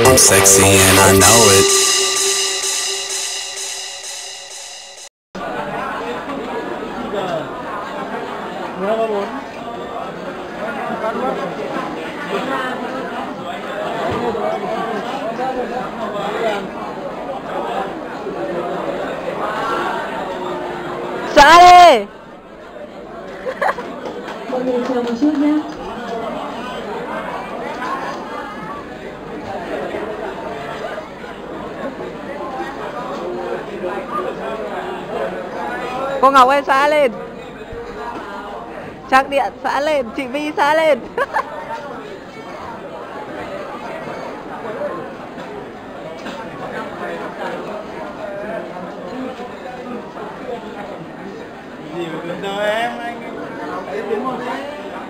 I'm sexy and I know it. Xóa đi. Mọi người chờ một chút nhé. Cô Ngọc ơi xóa lên. Chắc điện xóa lên, chị Vi xóa lên.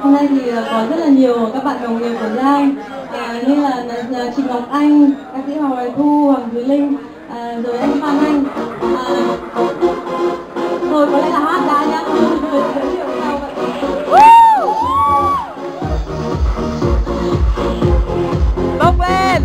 Hôm nay thì có rất là nhiều các bạn đồng nghiệp của Giang, như là chị Ngọc Anh, ca sĩ Hoàng Hoài Thu, Hoàng Thúy Linh, rồi anh Phan Anh. Rồi có lẽ là hát đã nhá. Giới thiệu sau vậy. Bốc lên.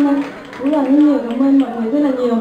anh. Cũng là rất nhiều cảm ơn mọi người rất là nhiều.